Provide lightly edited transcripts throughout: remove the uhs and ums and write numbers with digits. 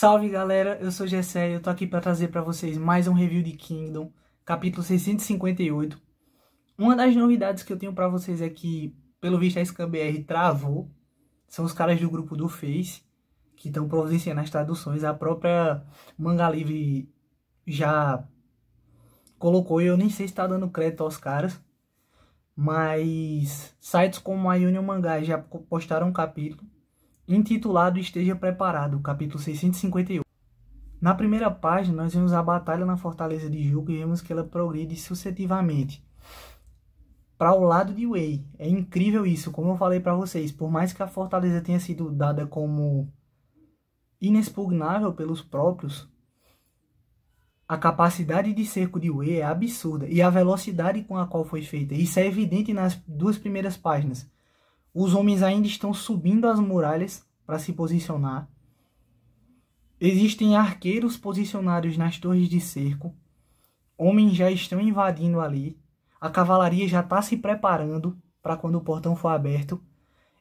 Salve galera, eu sou Gessé e eu tô aqui para trazer para vocês mais um review de Kingdom, capítulo 658. Uma das novidades que eu tenho para vocês é que, pelo visto, a ScanBR travou. São os caras do grupo do Face que estão providenciando as traduções. A própria Manga Livre já colocou, e eu nem sei se está dando crédito aos caras, mas sites como a Union Mangá já postaram um capítulo intitulado Esteja Preparado, capítulo 658. Na primeira página, nós vemos a batalha na fortaleza de Juko e vemos que ela progride sucessivamente para o lado de Wei. É incrível isso, como eu falei para vocês, por mais que a fortaleza tenha sido dada como inexpugnável pelos próprios, a capacidade de cerco de Wei é absurda, e a velocidade com a qual foi feita. Isso é evidente nas duas primeiras páginas. Os homens ainda estão subindo as muralhas para se posicionar. Existem arqueiros posicionados nas torres de cerco. Homens já estão invadindo ali. A cavalaria já está se preparando para quando o portão for aberto.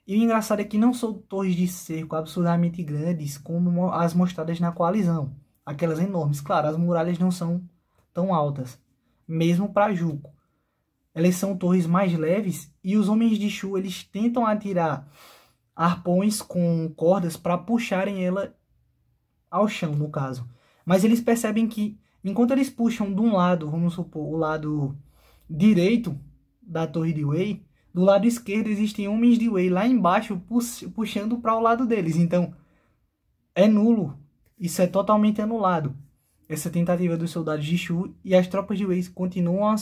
E o engraçado é que não são torres de cerco absurdamente grandes como as mostradas na coalizão. Aquelas enormes. Claro, as muralhas não são tão altas, mesmo para Juko. Elas são torres mais leves e os homens de Shu, eles tentam atirar arpões com cordas para puxarem ela ao chão, no caso. Mas eles percebem que, enquanto eles puxam de um lado, vamos supor, o lado direito da torre de Wei, do lado esquerdo existem homens de Wei lá embaixo puxando para o lado deles. Então, é nulo. Isso é totalmente anulado. Essa tentativa dos soldados de Shu, e as tropas de Wei continuam a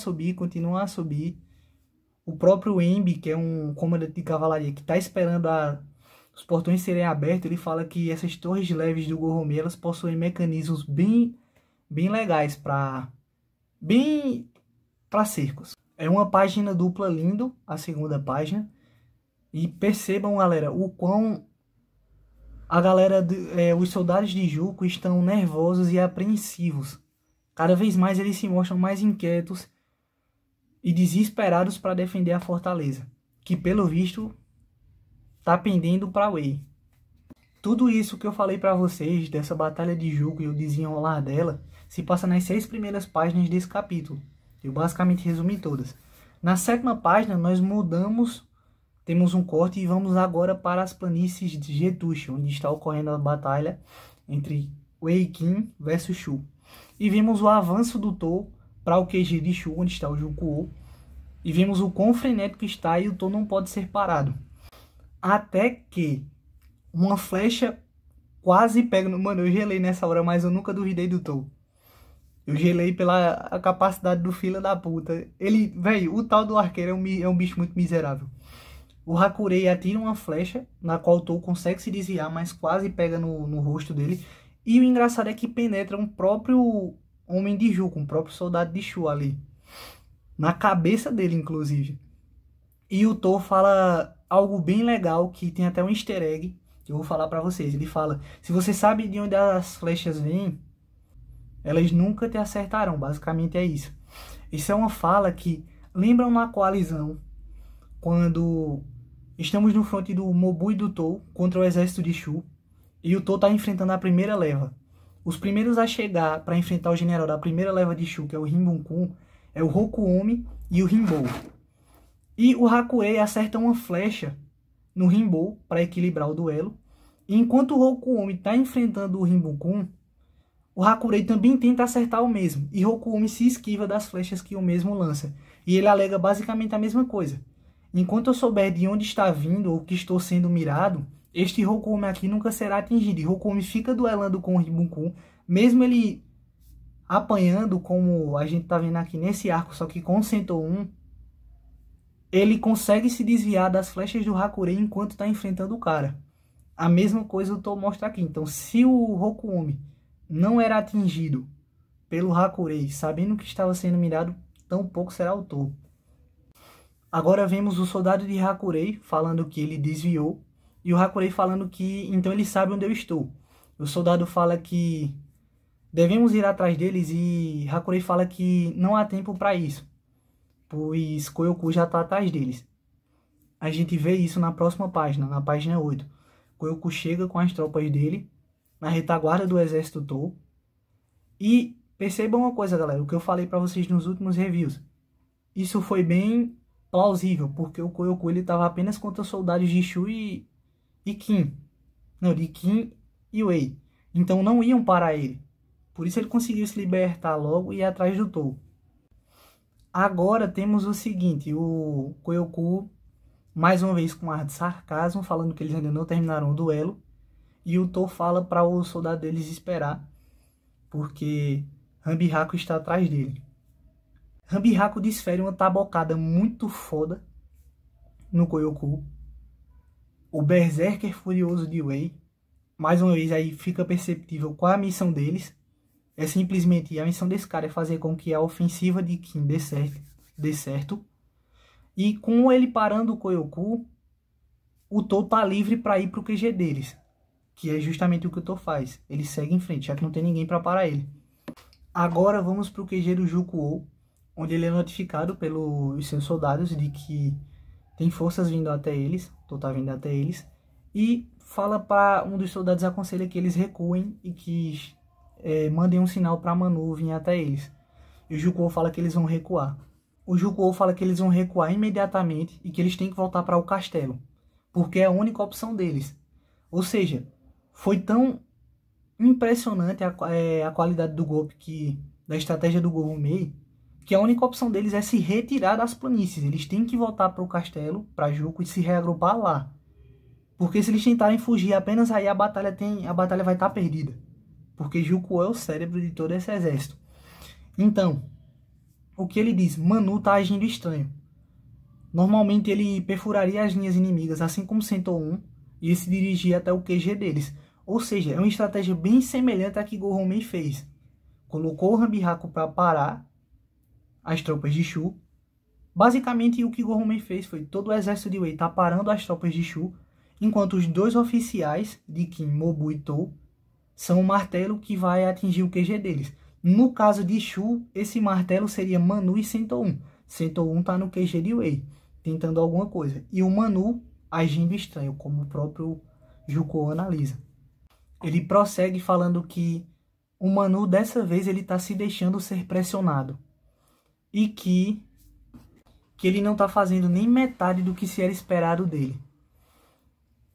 subir. O próprio Embi, que é um comandante de cavalaria que está esperando os portões serem abertos, ele fala que essas torres leves do Goromei, elas possuem mecanismos bem legais para cercos. É uma página dupla lindo, a segunda página. E percebam, galera, o quão os soldados de Juko estão nervosos e apreensivos. Cada vez mais eles se mostram mais inquietos e desesperados para defender a fortaleza, que pelo visto está pendendo para Wei. Tudo isso que eu falei para vocês dessa batalha de Juko e o desenrolar dela se passa nas 6 primeiras páginas desse capítulo. Eu basicamente resumi todas. Na 7ª página nós mudamos. Temos um corte e vamos agora para as planícies de Getushi, onde está ocorrendo a batalha entre Wei Qin versus Shu. E vimos o avanço do Tou para o QG de Shu, onde está o Jukuo. E vimos o quão frenético está e o Tou não pode ser parado. Até que uma flecha quase pega no... Mano, eu gelei nessa hora, mas eu nunca duvidei do Tou. Eu gelei pela capacidade do filho da puta. Ele, velho, o tal do arqueiro é um bicho muito miserável. O Hakurei atira uma flecha, na qual o Tou consegue se desviar, mas quase pega no rosto dele. E o engraçado é que penetra um próprio homem de Juko, um próprio soldado de Shu ali. Na cabeça dele, inclusive. E o Tou fala algo bem legal, que tem até um easter egg, que eu vou falar pra vocês. Ele fala, se você sabe de onde as flechas vêm, elas nunca te acertarão. Basicamente é isso. Isso é uma fala que lembram na coalizão, quando estamos no fronte do Mobu e do Tou contra o exército de Shu, e o Tou está enfrentando a primeira leva. Os primeiros a chegar para enfrentar o general da primeira leva de Shu, que é o Rinbun-kun, é o Rokuomi e o Rinbou. E o Hakurei acerta uma flecha no Rinbou para equilibrar o duelo. E enquanto o Rokuomi está enfrentando o Rinbun-kun, o Hakurei também tenta acertar o mesmo. E Rokuomi se esquiva das flechas que o mesmo lança. E ele alega basicamente a mesma coisa. Enquanto eu souber de onde está vindo ou que estou sendo mirado, este Rokuomi aqui nunca será atingido. E Rokuomi fica duelando com o Rinbun-kun, mesmo ele apanhando, como a gente está vendo aqui nesse arco, só que com o Sentou 1, ele consegue se desviar das flechas do Hakurei enquanto está enfrentando o cara. A mesma coisa eu Tou mostra aqui. Então, se o Rokuomi não era atingido pelo Hakurei, sabendo que estava sendo mirado, tampouco será o Tou. Agora vemos o soldado de Hakurei falando que ele desviou, e o Hakurei falando que então ele sabe onde eu estou. O soldado fala que devemos ir atrás deles, e Hakurei fala que não há tempo para isso, pois Koyoku já está atrás deles. A gente vê isso na próxima página, na página 8. Koyoku chega com as tropas dele na retaguarda do exército Tou. E percebam uma coisa, galera, o que eu falei para vocês nos últimos reviews. Isso foi bem plausível, porque o Koyoku ele estava apenas contra soldados de Shu e Qin. Não, de Qin e Wei. Então não iam parar ele. Por isso ele conseguiu se libertar logo e ir atrás do Tou. Agora temos o seguinte, o Koyoku, mais uma vez com ar de sarcasmo, falando que eles ainda não terminaram o duelo. E o Tou fala para o soldado deles esperar, porque Ranbihako está atrás dele. Ranbihako desfere uma tabocada muito foda no Koyoku. O Berserker Furioso de Wei, mais uma vez aí fica perceptível qual é a missão deles. É simplesmente, a missão desse cara é fazer com que a ofensiva de Qin dê certo. E com ele parando o Koyoku, o Tou tá livre para ir pro QG deles. Que é justamente o que o Tou faz. Ele segue em frente, já que não tem ninguém para parar ele. Agora vamos pro QG do Jukuo, onde ele é notificado pelos seus soldados de que tem forças vindo até eles. Tou tá vindo até eles. E fala para um dos soldados, aconselha que eles recuem e que mandem um sinal para Manu vir até eles. E o Jukuo fala que eles vão recuar. O Jukuo fala que eles vão recuar imediatamente e que eles têm que voltar para o castelo, porque é a única opção deles. Ou seja, foi tão impressionante a qualidade do golpe, da estratégia do Gorumei, que a única opção deles é se retirar das planícies. Eles têm que voltar para o castelo, para Juku, e se reagrupar lá. Porque se eles tentarem fugir apenas aí, a batalha vai estar perdida. Porque Juku é o cérebro de todo esse exército. Então, o que ele diz? Manu está agindo estranho. Normalmente ele perfuraria as linhas inimigas, assim como Sentou 1, e se dirigia até o QG deles. Ou seja, é uma estratégia bem semelhante à que Goromei fez. Colocou o Ranbihako para parar as tropas de Shu. Basicamente o que Goromei fez foi todo o exército de Wei tá parando as tropas de Shu, enquanto os dois oficiais de Qin, Mobu e Tou são o martelo que vai atingir o QG deles. No caso de Shu, esse martelo seria Manu e Sentou 1. Sentou 1 tá no QG de Wei, tentando alguma coisa. E o Manu agindo estranho, como o próprio Jukuo analisa. Ele prossegue falando que o Manu, dessa vez, ele tá se deixando ser pressionado. E que ele não tá fazendo nem metade do que se era esperado dele.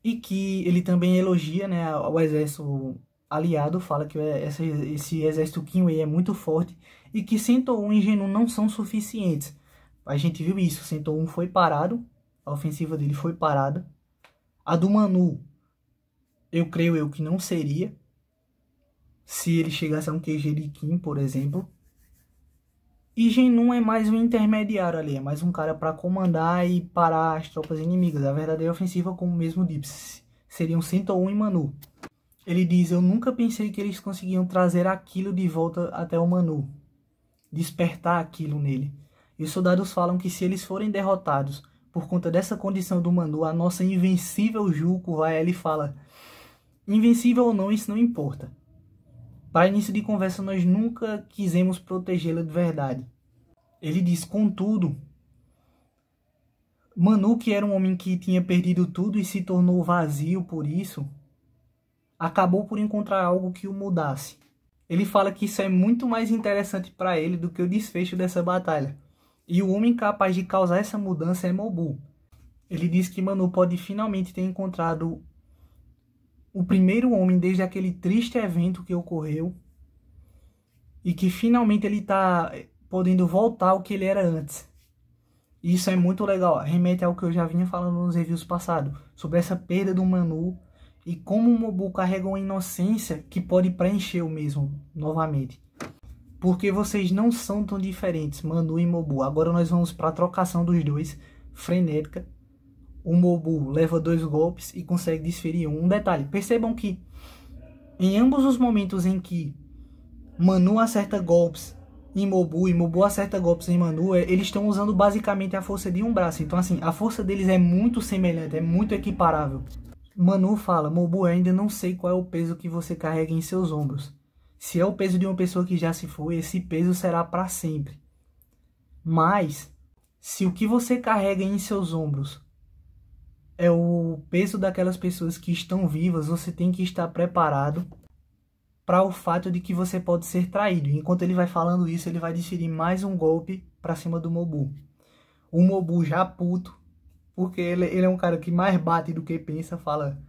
E que ele também elogia, né, o exército aliado, fala que esse exército Qin-Wei é muito forte e que Sentou 1 e Genu não são suficientes. A gente viu isso, Sentou 1 foi parado, a ofensiva dele foi parada. A do Manu, eu creio que não seria, se ele chegasse a um QG de Qin, por exemplo. E Genu é mais um intermediário ali, é mais um cara para comandar e parar as tropas inimigas. A verdadeira ofensiva, como mesmo disse, seriam Sentou 1 e Manu. Ele diz, eu nunca pensei que eles conseguiam trazer aquilo de volta até o Manu. Despertar aquilo nele. E os soldados falam que se eles forem derrotados por conta dessa condição do Manu, a nossa invencível Juku vai, ele fala, invencível ou não, isso não importa. Para início de conversa, nós nunca quisemos protegê-la de verdade. Ele diz, contudo, Manu, que era um homem que tinha perdido tudo e se tornou vazio por isso, acabou por encontrar algo que o mudasse. Ele fala que isso é muito mais interessante para ele do que o desfecho dessa batalha. E o homem capaz de causar essa mudança é Mobu. Ele diz que Manu pode finalmente ter encontrado o primeiro homem desde aquele triste evento que ocorreu. E que finalmente ele está podendo voltar ao que ele era antes. E isso é muito legal. Remete ao que eu já vinha falando nos reviews passados. Sobre essa perda do Manu. E como o Mobu carrega uma inocência que pode preencher o mesmo novamente. Porque vocês não são tão diferentes, Manu e Mobu. Agora nós vamos para a trocação dos dois, frenética. O Mobu leva 2 golpes e consegue desferir um. Um detalhe, percebam que em ambos os momentos em que Manu acerta golpes em Mobu e Mobu acerta golpes em Manu, eles estão usando basicamente a força de um braço. Então assim, a força deles é muito semelhante, é muito equiparável. Manu fala, Mobu, eu ainda não sei qual é o peso que você carrega em seus ombros. Se é o peso de uma pessoa que já se foi, esse peso será para sempre. Mas, se o que você carrega em seus ombros é o peso daquelas pessoas que estão vivas, você tem que estar preparado para o fato de que você pode ser traído. Enquanto ele vai falando isso, ele vai desferir mais um golpe para cima do Mobu. O Mobu já puto, porque ele é um cara que mais bate do que pensa, fala: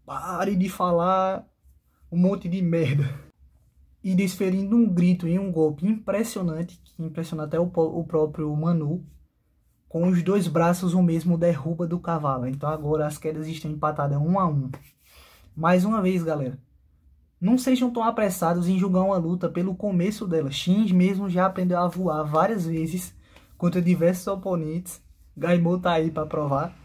pare de falar um monte de merda. E desferindo um grito e um golpe impressionante, que impressiona até o próprio Manu. Com os dois braços o mesmo derruba do cavalo. Então agora as quedas estão empatadas 1 a 1. Mais uma vez, galera, não sejam tão apressados em julgar uma luta pelo começo dela. Shin mesmo já aprendeu a voar várias vezes contra diversos oponentes. Gaimou tá aí para provar.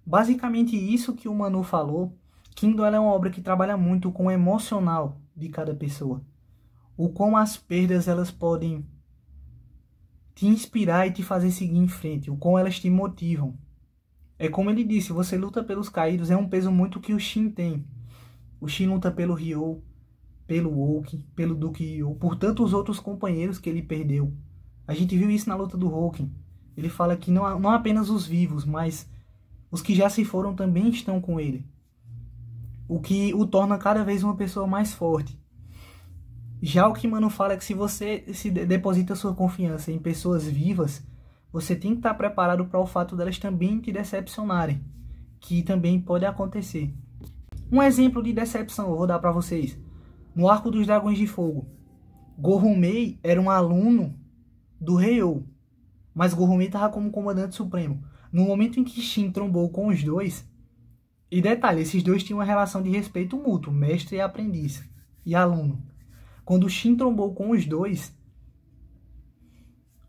Basicamente isso que o Manu falou. Kingdom é uma obra que trabalha muito com o emocional de cada pessoa. O como as perdas elas podem te inspirar e te fazer seguir em frente. O como elas te motivam. É como ele disse, você luta pelos caídos, é um peso muito que o Shin tem. O Shin luta pelo Ryo, pelo Woken, pelo Duke Ryo, por tantos outros companheiros que ele perdeu. A gente viu isso na luta do Woken. Ele fala que não apenas os vivos, mas os que já se foram também estão com ele. O que o torna cada vez uma pessoa mais forte. Já o que Mano fala é que se você deposita sua confiança em pessoas vivas, você tem que estar preparado para o fato delas também te decepcionarem, que também pode acontecer. Um exemplo de decepção eu vou dar para vocês. No Arco dos Dragões de Fogo, Gorumei era um aluno do Ryo, mas Gorumei estava como comandante supremo. No momento em que Shin trombou com os dois, e detalhe, esses dois tinham uma relação de respeito mútuo, mestre e aprendiz, e aluno. Quando Shin trombou com os dois,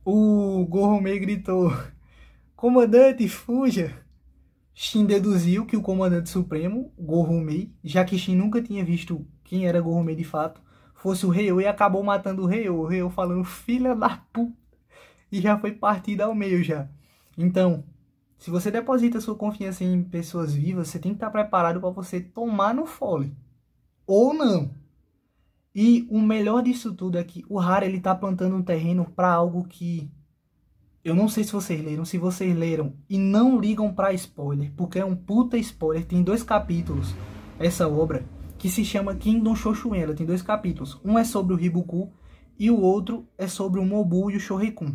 o Gorumei gritou: comandante, fuja! Shin deduziu que o comandante supremo, Gorumei, já que Shin nunca tinha visto quem era Gorumei de fato, fosse o Ryo e acabou matando o Ryo. O Ryo falando: filha da puta! E já foi partida ao meio já. Então, se você deposita sua confiança em pessoas vivas, você tem que estar preparado para você tomar no fole. Ou não. E o melhor disso tudo é que o Hara ele tá plantando um terreno para algo que eu não sei se vocês leram. Se vocês leram e não ligam para spoiler, porque é um puta spoiler. Tem 2 capítulos essa obra que se chama Kingdom Shoshuin. Ela tem 2 capítulos. Um é sobre o Hibuku e o outro é sobre o Mobu e o Shoryukun.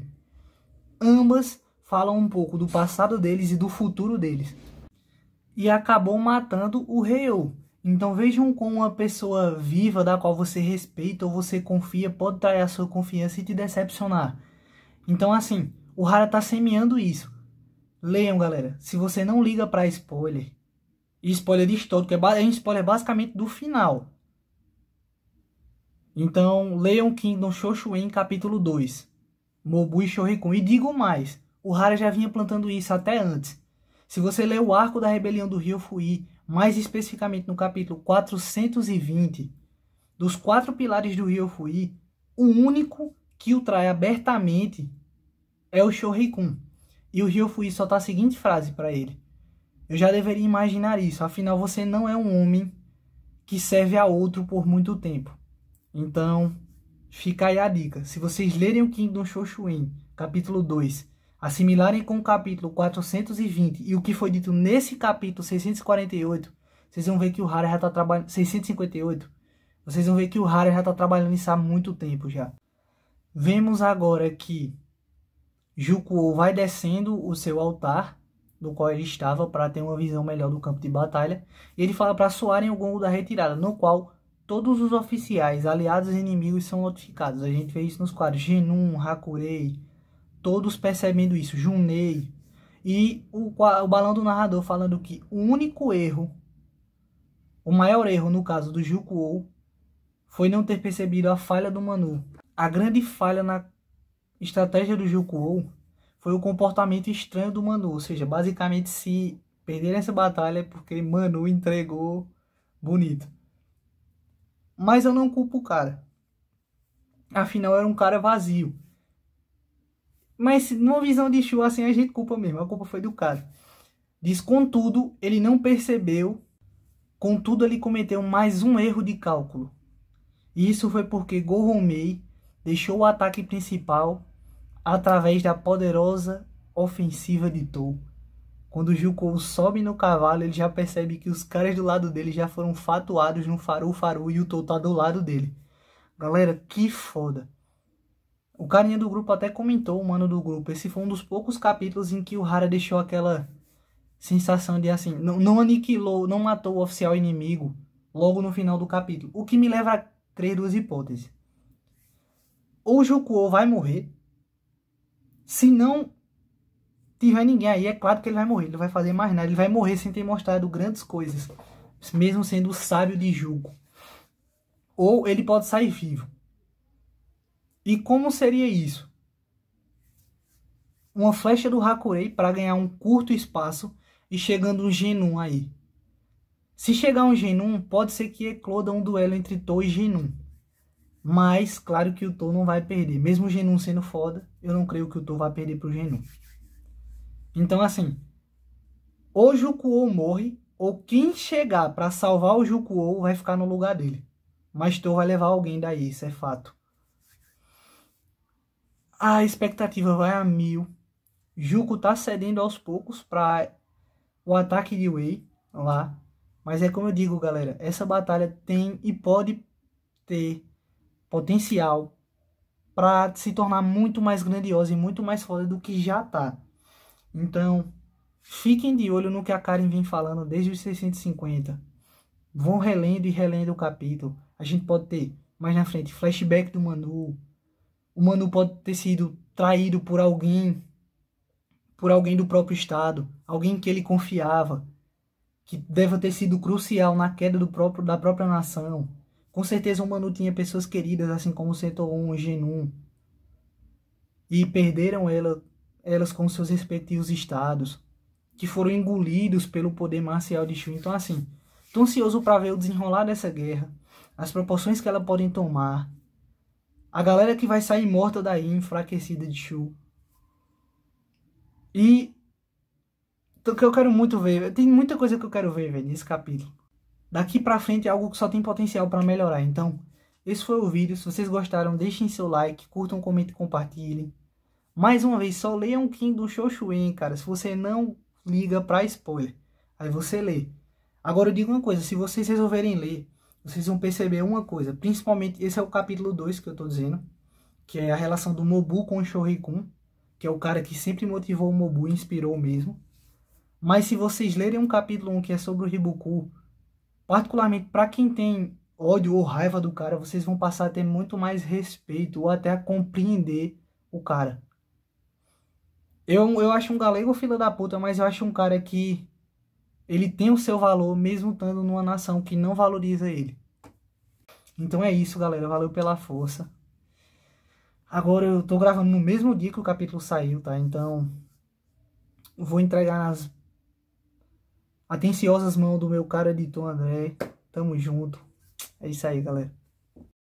Ambas falam um pouco do passado deles e do futuro deles. E acabou matando o Ryo. Então vejam como uma pessoa viva da qual você respeita ou você confia pode trair a sua confiança e te decepcionar. Então assim, o Hara tá semeando isso. Leiam, galera. Se você não liga para spoiler, e spoiler de história, que é spoiler basicamente do final. Então leiam Kingdom Shoshuin capítulo 2. Mobu e Shoryukun. E digo mais, o Hara já vinha plantando isso até antes. Se você ler o arco da rebelião do Ryofui, mais especificamente no capítulo 420, dos 4 pilares do Ryofui, o único que o trai abertamente é o Shoryukun. E o Ryofui só tá a seguinte frase para ele: eu já deveria imaginar isso, afinal você não é um homem que serve a outro por muito tempo. Então, fica aí a dica. Se vocês lerem o Kingdom Shoshuin, capítulo 2, assimilarem com o capítulo 420 e o que foi dito nesse capítulo 648, vocês vão ver que o Hara já tá trabalhando 658. Vocês vão ver que o Hara já tá trabalhando isso há muito tempo já. Vemos agora que Jukuo vai descendo o seu altar, no qual ele estava, para ter uma visão melhor do campo de batalha, e ele fala para soarem o gongo da retirada, no qual todos os oficiais, aliados e inimigos são notificados. A gente vê isso nos quadros Genun, Hakurei, todos percebendo isso, Junei, e o balão do narrador falando que o único erro, o maior erro no caso do Jukuo, foi não ter percebido a falha do Manu. A grande falha na estratégia do Jukuo foi o comportamento estranho do Manu, ou seja, basicamente se perder essa batalha é porque Manu entregou bonito. Mas eu não culpo o cara, afinal era um cara vazio. Mas numa visão de Shu, assim, a gente culpa mesmo. A culpa foi do cara. Diz, contudo, ele não percebeu. Contudo, ele cometeu mais um erro de cálculo. E isso foi porque Gorumei deixou o ataque principal através da poderosa ofensiva de Tou. Quando o Jukou sobe no cavalo, ele já percebe que os caras do lado dele já foram fatuados no Faru e o Tou tá do lado dele. Galera, que foda. O carinha do grupo até comentou, o mano do grupo, esse foi um dos poucos capítulos em que o Hara deixou aquela sensação de assim, não aniquilou, não matou o oficial inimigo logo no final do capítulo. O que me leva a crer duas hipóteses. Ou o Jukou vai morrer, se não tiver ninguém aí, é claro que ele vai morrer, ele não vai fazer mais nada, ele vai morrer sem ter mostrado grandes coisas, mesmo sendo o sábio de Juko. Ou ele pode sair vivo. E como seria isso? Uma flecha do Hakurei para ganhar um curto espaço e chegando um Genun aí. Se chegar um Genun, pode ser que ecloda um duelo entre Tou e Genun. Mas, claro que o Tou não vai perder. Mesmo o Genun sendo foda, eu não creio que o Tou vai perder pro Genun. Então, assim, ou Jukuo morre, ou quem chegar para salvar o Jukuo vai ficar no lugar dele. Mas Tou vai levar alguém daí, isso é fato. A expectativa vai a 1000. Juko tá cedendo aos poucos para o ataque de Wei lá. Mas é como eu digo, galera, essa batalha tem e pode ter potencial para se tornar muito mais grandiosa e muito mais foda do que já tá. Então, fiquem de olho no que a Karen vem falando desde os 650. Vão relendo e relendo o capítulo. A gente pode ter mais na frente flashback do Manu. O Manu pode ter sido traído por alguém do próprio estado, alguém que ele confiava, que deve ter sido crucial na queda da própria nação. Com certeza o Manu tinha pessoas queridas, assim como o Seto-1 e Genun, e perderam elas com seus respectivos estados, que foram engolidos pelo poder marcial de Shu. Então, assim, tô ansioso para ver o desenrolar dessa guerra, as proporções que ela podem tomar, a galera que vai sair morta daí, enfraquecida de Shu. E o que eu quero muito ver, tem muita coisa que eu quero ver, velho, nesse capítulo. Daqui pra frente é algo que só tem potencial para melhorar. Então, esse foi o vídeo. Se vocês gostaram, deixem seu like, curtam, comentem, compartilhem. Mais uma vez, só leiam um King do Shoshuin, cara. Se você não liga pra spoiler, aí você lê. Agora eu digo uma coisa, se vocês resolverem ler, vocês vão perceber uma coisa. Principalmente, esse é o capítulo 2 que eu tô dizendo, que é a relação do Mobu com o Shohei-kun, que é o cara que sempre motivou o Mobu e inspirou mesmo. Mas se vocês lerem um capítulo 1 que é sobre o Hibuku, particularmente para quem tem ódio ou raiva do cara, vocês vão passar a ter muito mais respeito ou até a compreender o cara. Eu acho um galego filho da puta, mas eu acho um cara que ele tem o seu valor mesmo estando numa nação que não valoriza ele. Então é isso, galera. Valeu pela força. Agora eu tô gravando no mesmo dia que o capítulo saiu, tá? Então vou entregar nas atenciosas mãos do meu cara editor André. Tamo junto. É isso aí, galera.